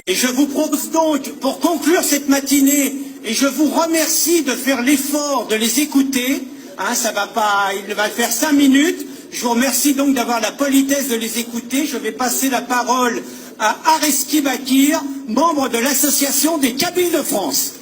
Et je vous propose donc, pour conclure cette matinée, et je vous remercie de faire l'effort de les écouter, ça va pas, il va faire 5 minutes, je vous remercie donc d'avoir la politesse de les écouter. Je vais passer la parole à Areski Bakir, membre de l'Association des Kabyles de France.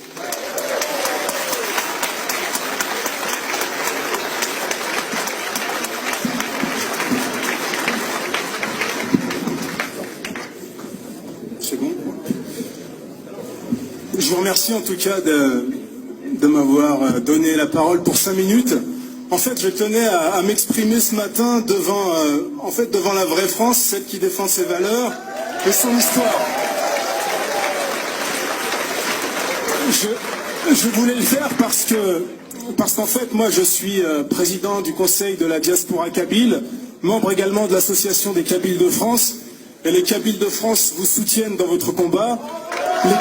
Je vous remercie en tout cas de m'avoir donné la parole pour 5 minutes. En fait, je tenais à m'exprimer ce matin devant la vraie France, celle qui défend ses valeurs et son histoire. Je voulais le faire parce qu'en fait, moi, je suis président du Conseil de la diaspora kabyle, membre également de l'Association des Kabyles de France. Et les Kabyles de France vous soutiennent dans votre combat. Les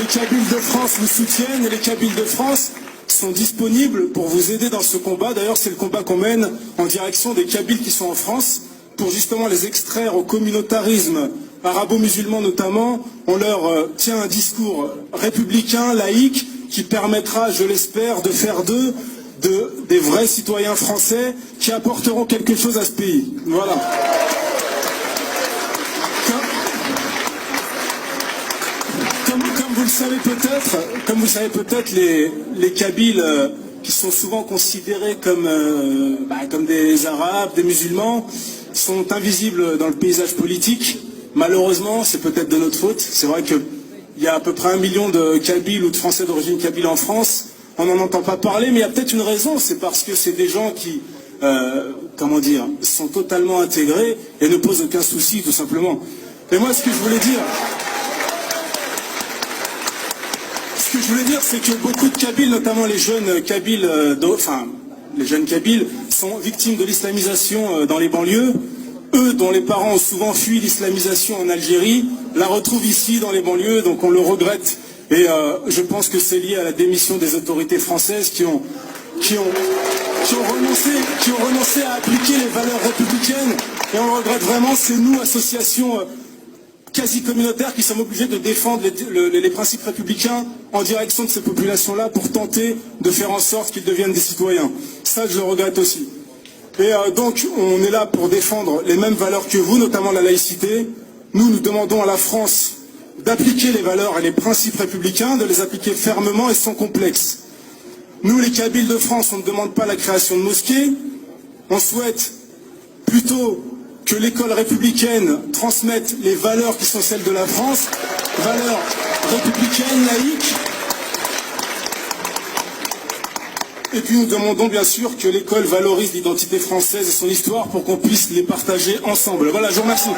Kabyles de France vous soutiennent et les Kabyles de France sont disponibles pour vous aider dans ce combat. D'ailleurs, c'est le combat qu'on mène en direction des Kabyles qui sont en France pour justement les extraire au communautarisme arabo-musulman notamment. On leur tient un discours républicain, laïque, qui permettra, je l'espère, de faire d'eux des vrais citoyens français qui apporteront quelque chose à ce pays. Voilà. Comme vous le savez peut-être, les Kabyles qui sont souvent considérés comme des Arabes, des musulmans, sont invisibles dans le paysage politique. Malheureusement, c'est peut-être de notre faute. C'est vrai qu'il y a à peu près 1 million de Kabyles ou de Français d'origine kabyle en France. On n'en entend pas parler, mais il y a peut-être une raison. C'est parce que c'est des gens qui, sont totalement intégrés et ne posent aucun souci, tout simplement. Et moi, ce que je voulais dire, c'est que beaucoup de Kabyles, notamment les jeunes Kabyles, sont victimes de l'islamisation dans les banlieues. Eux, dont les parents ont souvent fui l'islamisation en Algérie, la retrouvent ici dans les banlieues, donc on le regrette. Et je pense que c'est lié à la démission des autorités françaises qui ont renoncé à appliquer les valeurs républicaines. Et on le regrette vraiment, c'est nous, associations quasi communautaires, qui sommes obligés de défendre les principes républicains en direction de ces populations-là pour tenter de faire en sorte qu'ils deviennent des citoyens. Ça, je le regrette aussi. Et donc, on est là pour défendre les mêmes valeurs que vous, notamment la laïcité. Nous demandons à la France d'appliquer les valeurs et les principes républicains, de les appliquer fermement et sans complexe. Nous, les Kabyles de France, on ne demande pas la création de mosquées. On souhaite plutôt que l'école républicaine transmette les valeurs qui sont celles de la France, valeurs républicaines, laïques. Et puis nous demandons bien sûr que l'école valorise l'identité française et son histoire pour qu'on puisse les partager ensemble. Voilà, je vous remercie.